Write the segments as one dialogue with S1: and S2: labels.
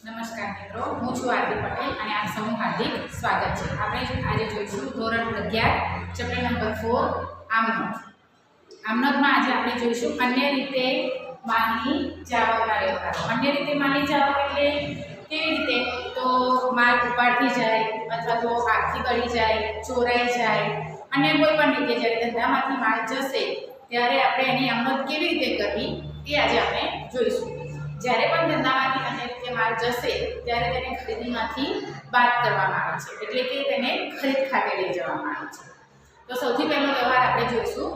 S1: નમસ્કાર મિત્રો, હું છું આરતી પટેલ અને આપ સૌનું હાર્દિક સ્વાગત છે. આપણે આજે જોઈશું ધોરણ 11 ચેપ્ટર નંબર 4 આમનોંધ. આમનોંધમાં આજે આપણે જોઈશું અન્ય રીતે માલની જાવકના વ્યવહારો. અન્ય રીતે માલની જાવક એટલે કેવી રીતે? તો માલ ઉપાડથી જાય અથવા તો આગથી બળી જાય, ચોરાઈ જાય, અન્ય કોઈ પણ રીતે જ્યારે ધંધામાંથી માલ જશે ત્યારે આપણે એની આમનોંધ કેવી રીતે કરવી એ આજે આપણે જોઈશું. જ્યારે પણ ધંધામાંથી અન્ય રીતે માલ જશે ત્યારે તેને ખરીદીમાંથી બાદ કરવામાં આવે છે, એટલે કે તેને ખરીદ ખાતે લઈ જવામાં આવે છે. તો સૌથી પહેલો વ્યવહાર આપણે જોઈશું.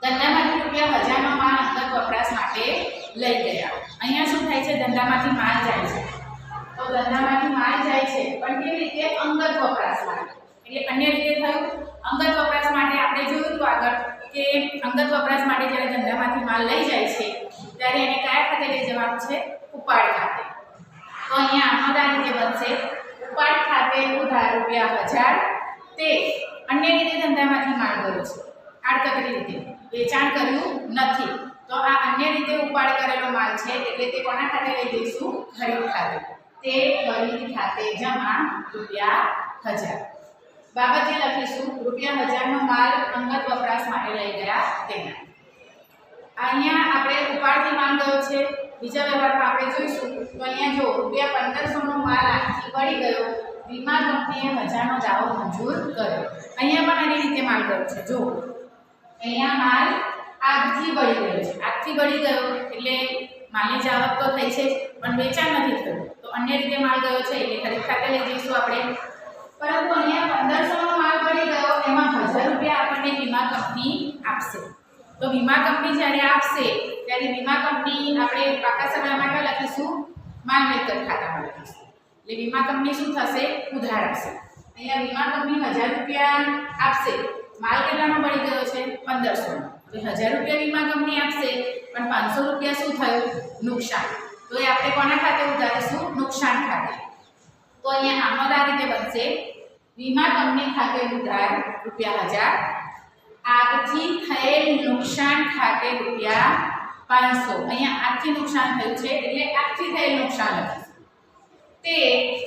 S1: ધંધામાંથી ₹1000નો માલ અંગત વપરાશ માટે લઈ ગયા. અહીંયા શું થાય છે? ધંધામાંથી માલ જાય છે. તો ધંધામાંથી માલ જાય છે પણ કેવી રીતે? અંગત વપરાશ માટે. એટલે અન્ય રીતે થયું. અંગત વપરાશ માટે આપણે જોયું હતું આગળ કે અંગત વપરાશ માટે જ્યારે ધંધામાંથી માલ લઈ જાય છે ત્યારે એને કયા ખાતે લઈ જવાનું છે? ઉપાડ ખાતે. તો અહીંયા આમનોંધ આ રીતે બનશે: ઉપાડ ખાતે ઉધાર ₹1000 તે અન્ય રીતે ધંધામાંથી માલ ગયો છે, આડકતરી રીતે વેચાણ કર્યું નથી. તો આ અન્ય રીતે ઉપાડ કરેલો માલ છે એટલે તે કોના ખાતે લઈ જઈશું? ખરીદ ખાતે. તે ખરીદ ખાતે જમા ₹1000. બાબત જે લખીશું ₹1000નો માલ અંગત વપરાશ માટે લઈ ગયા તેના. અહીંયા આપણે ઉપાડથી માલ ગયો છે. બીજા વ્યવહારમાં આપણે જોઈશું તો અહીંયા જો ₹1500નો માલ આગથી બળી ગયો, વીમા કંપનીએ 1000નો દાવો મંજૂર કર્યો. અહીંયા પણ આની રીતે માલ ગયો છે. જો અહીંયા માલ આગથી બળી ગયો છે. આગથી બળી ગયો એટલે માલની જાવક તો થઈ છે પણ વેચાણ નથી થયું. તો અન્ય રીતે માલ ગયો છે એટલે ખરીદ ખાતે લઈ જઈશું આપણે. પરંતુ અહીંયા 1500નો માલ બળી ગયો, એમાં ₹1000 આપણને વીમા કંપની આપશે. તો વીમા કંપની જ્યારે આપશે ત્યારે વીમા કંપની આપણે પાકા સમય માટે લખીશું માલ મિલકત ખાતામાં લખીશું. એટલે વીમા કંપની શું થશે? ઉધાર આપશે. અહીંયા વીમા કંપની ₹1000 આપશે. માલ કેટલાનો બળી ગયો છે? 1500નો. તો ₹1000 વીમા કંપની આપશે પણ ₹500 શું થયું? નુકસાન. તો એ આપણે કોના ખાતે ઉધારીશું? નુકસાન ખાતે. તો અહીંયા આમનોંધ આ રીતે બનશે: વીમા કંપની ખાતે ઉધાર ₹1000, આગથી થયેલ નુકસાન ખાતે ₹500. અહીંયા આગથી નુકસાન થયું છે એટલે આગથી થયેલ નુકસાન લખીશું. તે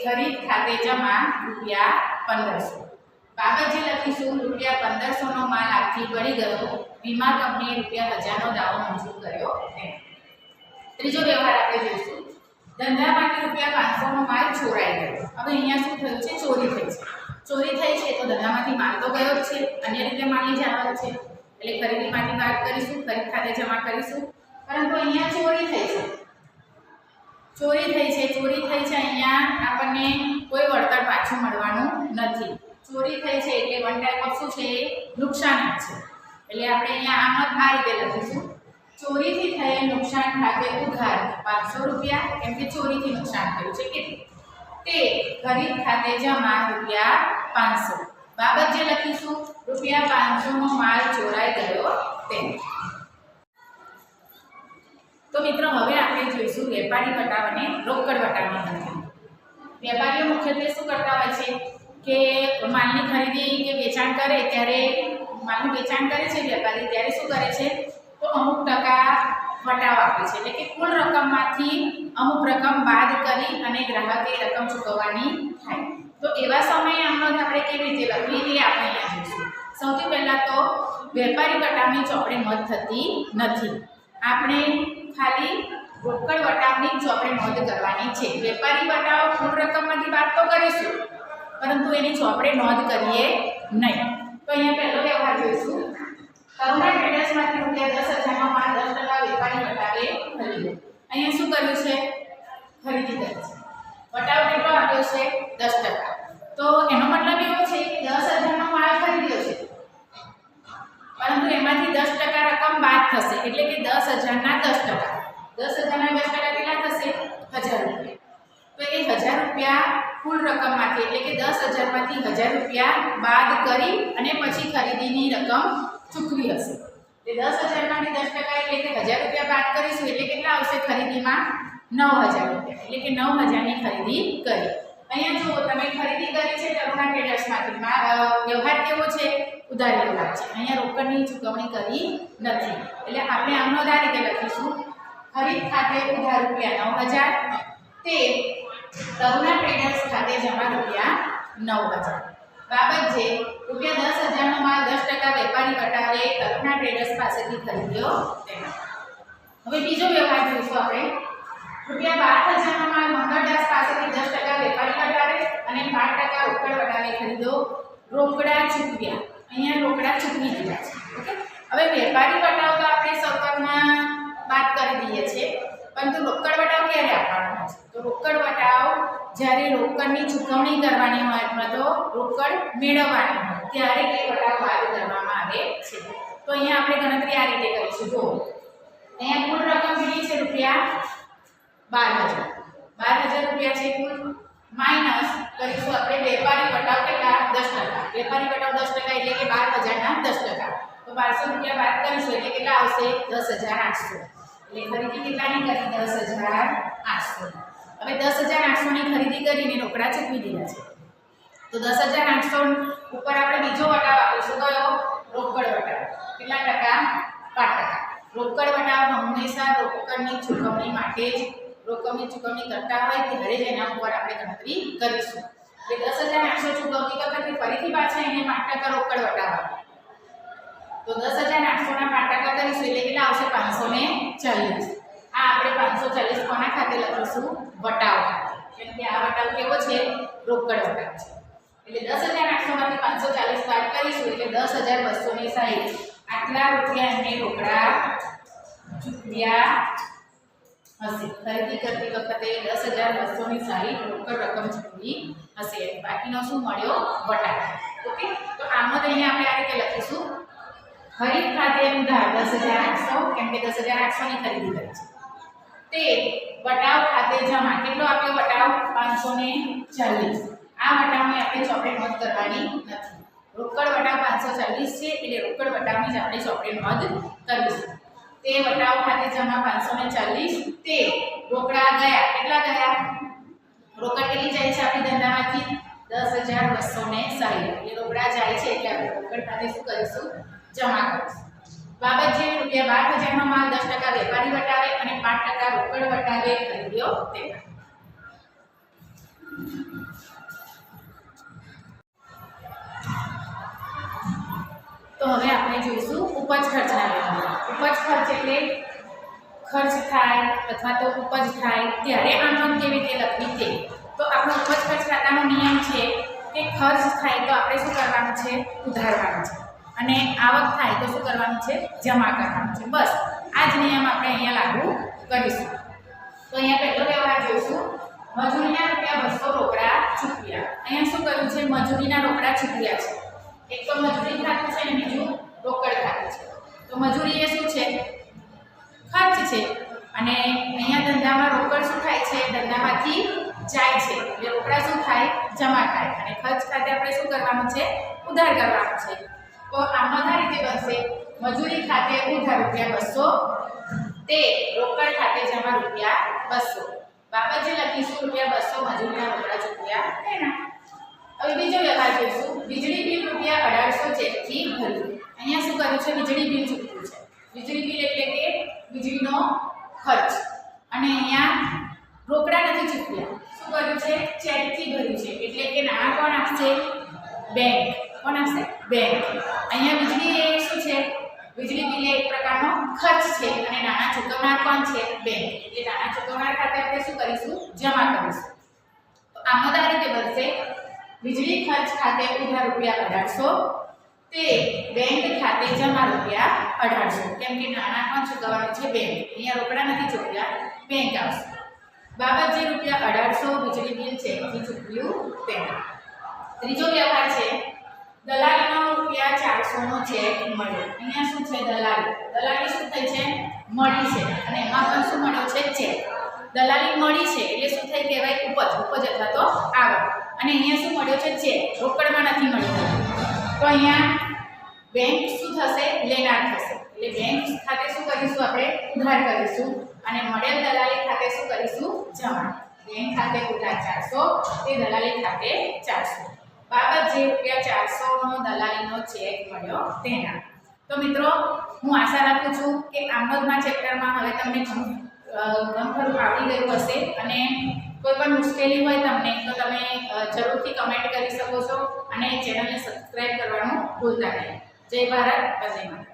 S1: ખરીદ ખાતે જમા ₹1500. બાબત જે લખીશું ₹1500નો માલ આગથી બળી ગયો, વીમા કંપનીએ ₹1000નો દાવો મંજૂર કર્યો. ત્રીજો વ્યવહાર આપણે જોઈશું. ધંધામાંથી ₹500નો માલ ચોરાઈ ગયો. હવે અહીંયા શું થયું છે? ચોરી થઈ છે. ચોરી થઈ છે તો ધંધામાંથી માલ તો ગયો જ છે, અન્ય રીતે માલની જાવક છે એટલે ખરીદીમાંથી બાદ કરીશું, ખરીદ ખાતે જમા કરીશું. પરંતુ અહીંયા ચોરી થઈ છે. ચોરી થઈ છે અહીંયા આપણને કોઈ વળતર પાછું મળવાનું નથી. ચોરી થઈ છે એટલે વન ટાઈપ ઓફ શું છે? નુકસાન છે. એટલે આપણે અહીંયા આમનોંધ આ રીતે લખીશું: ચોરીથી થયેલ નુકસાન ખાતે ઉધાર ₹500, કેમ કે ચોરીથી નુકસાન થયું છે. કેટલું? તે ખરીદ ખાતે જમા ₹500. બાબત જે લખીશું ₹500નો માલ ચોરાઈ ગયો તેમ. તો મિત્રો હવે આપણે જોઈશું વેપારી વટાવ અને રોકડ વટાવની ગણતરી. વેપારીઓ મુખ્યત્વે શું કરતા હોય છે કે માલની ખરીદી કે વેચાણ કરે ત્યારે માલનું વેચાણ કરે છે વેપારી, ત્યારે શું કરે છે? તો અમુક ટકા વટાવ આપે છે. એટલે કે કુલ રકમમાંથી અમુક રકમ બાદ કરી અને ગ્રાહકે રકમ ચૂકવવાની થાય. તો એવા સમયે આમનોંધ આપણે કેવી રીતે લખવી એ આપણે અહીંયા જોઈશું. સૌથી પહેલાં તો વેપારી વટાવની ચોપડે નોંધ થતી નથી. આપણે ખાલી રોકડ વટાવની ચોપડે નોંધ કરવાની છે. વેપારી વટાવ કુલ રકમમાંથી બાદ તો કરીશું પરંતુ એની ચોપડે નોંધ કરીએ નહીં. તો અહીંયા પહેલો વ્યવહાર જોઈશું. કરુણા ટ્રેડર્સમાંથી ₹10,000નો માલ 10% વેપારી વટાવે ખરીદ્યો. અહીંયા શું કર્યું છે? ખરીદી કરી છે. વટાવ કેટલો આપ્યો છે? 10%. તો એનો મતલબ એવો છે કે 10,000નો માલ ખરીદ્યો છે પરંતુ એમાંથી 10% રકમ બાદ થશે. એટલે કે 10,000ના 10%. 10,000ના 10% કેટલા થશે? ₹1000. તો એ ₹1000 કુલ રકમમાંથી એટલે કે 10,000માંથી ₹1000 બાદ કરી અને પછી ખરીદીની રકમ ચૂકવી હશે. એટલે 10,000માંથી 10% એટલે કે ₹1000 બાદ કરીશું એટલે કેટલા આવશે ખરીદીમાં? ₹9,000. એટલે કે 9,000ની ખરીદી કરી. અહીંયા જુઓ તમે ખરીદી કરી છે કરુણા ટ્રેડર્સમાંથી. વ્યવહાર કેવો છે? ઉધાર વ્યવહાર છે. અહીંયા રોકડની ચૂકવણી કરી નથી. એટલે આપણે આમનોંધ આ રીતે લખીશું: ખરીદ ખાતે ઉધાર ₹9,000 તે તરુણા ટ્રેડર્સ ખાતે જમા રૂપિયા 9,000. બાબત જે રૂપિયા 10,000નો માલ 10% વેપારી વટાવે તરુણા ટ્રેડર્સ પાસેથી ખરીદ્યો તેના. હવે બીજો વ્યવહાર જોઈશું આપણે. રૂપિયા 12,000નો માલ મંગળદાસ પાસેથી 10% વેપારી વટાવે અને 5% રોકડ વટાવે ખરીદ્યો. રોકડા ચૂકવ્યા. અહીંયા રોકડા ચૂકવી દીધા છે. ઓકે. હવે વેપારી વટાવ તો આપણે શરૂઆતમાં વાત કરી દઈએ છીએ, પરંતુ રોકડ વટાવ ક્યારે આપવાનો છે? તો રોકડ વટાવ જ્યારે રોકડની ચૂકવણી કરવાની હોય અથવા તો રોકડ મેળવવાની હોય ત્યારે એ વટાવ બાદ કરવામાં આવે છે. તો અહીંયા આપણે ગણતરી આ રીતે કરીશું. જો અહીંયા કુલ રકમ કેટલી છે? રૂપિયા 12,000. 12,000 રૂપિયા છે કુલ. માઇનસ કરીશું આપણે વેપારી વટાવ કેટલા? 10%. વેપારી વટાવ 10% એટલે કે 12,000ના 10%. તો 1200 રૂપિયા બાદ કરીશું એટલે કેટલા આવશે? 10,800. એટલે ખરીદી કેટલાની કરી? 10,800. હવે 10,800 ની ખરીદી કરીને રોકડા ચૂકવી દીધા છે. તો 10,800 ઉપર આપણે બીજો વટાવ આપીશું. કયો? રોકડ વટાવ. કેટલા ટકા? 5%. રોકડ વટાવ હંમેશા રોકડની ચૂકવણી માટે જ રોકડની ચૂકવણી કરતા હોય ત્યારે જ એના ઉપર આપણે ગણતરી કરીશું. એટલે 10,800 ચૂકવણી કરવાથી ફરીથી પાછા એને 5% રોકડ વટાવ આપે. તો 10,800 ના 5% કરીશું એટલે કેટલા આવશે? 540. આ આપણે 540 કોના ખાતે લખીશું? વટાવ ખાતે. કેમ કે આ વટાવ કેવો છે? રોકડ વટાવ છે. એટલે 10,800 માંથી 540 બાદ કરીશું એટલે 10,260. આટલા રૂપિયા એમને રોકડા ચૂકવ્યા હશે. ખરીદી કરતી વખતે 10,260 રોકડ રકમ ચૂકવી હશે. બાકીનો શું મળ્યો? વટાવ. ઓકે. તો આમાં તો અહીંયા આપણે આ રીતે લખીશું. ખરીદ ખાતે ઉધાર 10,800, કેમ કે 10,800 ની ખરીદી કરી છે. તે વટાવ ખાતે જમા કેટલો આપ્યો? વટાવ 540. આ વટાવને આપણે ચોપડે નોંધ કરવાની નથી. રોકડ વટાવ 540 છે એટલે રોકડ વટાવની જ આપણે ચોપડે નોંધ કરીશું. તે વટાવ ખાતે જમા 540. તે રોકડા ગયા. કેટલા ગયા? રોકડ કેટલી જાય છે આપણી ધંધામાંથી? 10,260. એટલે રોકડા જાય છે એટલે આપણે રોકડ ખાતે શું કરીશું? જમા કરીશું. બાબત જે રૂપિયા 12,000નો માલ 10% વેપારી વટાવે અને 5% રોકડ વટાવે ખરીદ્યો તેના. તો હવે આપણે જોઈશું ઉપજ ખર્ચના વ્યવહાર. ઉપજ ખર્ચ એટલે ખર્ચ થાય અથવા તો ઉપજ થાય ત્યારે આ નોંધ કેવી રીતે લખવી તે. તો આપણો ઉપજ ખર્ચ ખાતાનો નિયમ છે કે ખર્ચ થાય તો આપણે શું કરવાનું છે? ઉધારવાનું છે. અને આવક થાય તો શું કરવાનું છે? જમા કરવાનું છે. બસ આ જ નિયમ આપણે અહીંયા લાગુ કરીશું. તો અહીંયા પહેલો વ્યવહાર જોઈશું. મજૂરીના રૂપિયા 200 રોકડા ચૂકવ્યા. અહીંયા શું કર્યું છે? મજૂરીના રોકડા ચૂકવ્યા છે. એક તો મજૂરી ખાતું છે અને બીજું રોકડ ખાતું છે. તો મજૂરી એ શું છે? ખર્ચ છે. અને અહીંયા ધંધામાં રોકડ શું થાય છે? ધંધામાંથી જાય છે એટલે રોકડા શું થાય? જમા થાય. અને ખર્ચ ખાતે આપણે શું કરવાનું છે? ઉધાર કરવાનું છે. તો આમાં આ રીતે બનશે. મજૂરી ખાતે ઉધાર રૂપિયા 200. તે રોકડ ખાતે જમા રૂપિયા 200. બાબત જે લખીશું રૂપિયા 200 મજૂરીના રોકડા ચૂકવ્યા તેના. હવે બીજો વ્યવહાર જોઈશું. વીજળી બિલ રૂપિયા 1,800 ચેકથી ભર્યું. અહીંયા શું કર્યું છે? વીજળી બિલ ચૂકવ્યું છે. વીજળી બિલ એટલે કે વીજળીનો ખર્ચ. અને અહીંયા રોકડા નથી ચૂકવ્યા. શું કર્યું છે? ચેકથી ભર્યું છે. એટલે કે નાણાં કોણ આપશે? બેંક. કોણ આપશે? બેંક. અહીંયા વીજળી એ શું છે? વીજળી બિલ એક પ્રકારનો ખર્ચ છે અને નાણાં ચૂકવનાર કોણ છે? બેંક. એટલે નાણાં ચૂકવનાર ખાતે આપણે શું કરીશું? જમા કરીશું. તો આમાં આ રીતે બનશે. વીજળી ખર્ચ ખાતે ઉધાર રૂપિયા 1,800. તે બેંક ખાતે જમા રૂપિયા 1,800. કેમ કે નાણાં કોણ ચૂકવવાનું છે? બેંક. અહીંયા રોકડા નથી ચૂકવ્યા, બેંક આવશે. બાબત જે રૂપિયા 1,800 વીજળી બિલ ચેકથી ચૂકવ્યું તેના. ત્રીજો વ્યવહાર છે. દલાલીનો રૂપિયા 400નો ચેક મળ્યો. અહીંયા શું છે? દલાલી. દલાલી શું થઈ છે? મળી છે. અને એમાં પણ શું મળ્યો છે? ચેક. દલાલી મળી છે એટલે શું થઈ કહેવાય? ઉપજ. ઉપજ અથવા તો આવક. અને અહીંયા શું મળ્યો છે? ચેક. રોકડમાં નથી મળ્યો. તો અહીંયા બેંક શું થશે? લેનાર થશે. એટલે બેંક ખાતે શું કરીશું? આપણે ઉધાર કરીશું. અને મળેલ દલાલી ખાતે શું કરીશું? જમા. બેંક ખાતે ઉધાર 400, તે દલાલી ખાતે 400. બાબત જે રૂપિયા 400નો દલાલીનો ચેક મળ્યો તેના. તો મિત્રો હું આશા રાખું છું કે આમદના ચેપ્ટરમાં હવે તમને ઘણું ઘણું ખરું આવડી ગયું હશે અને કોઈ પણ મુશ્કેલી હોય તમને તો તમે જરૂરથી કમેન્ટ કરી શકો છો અને ચેનલને સબસ્ક્રાઈબ કરવાનું ભૂલતા નહીં. જય ભારત, વંદે માતરમ.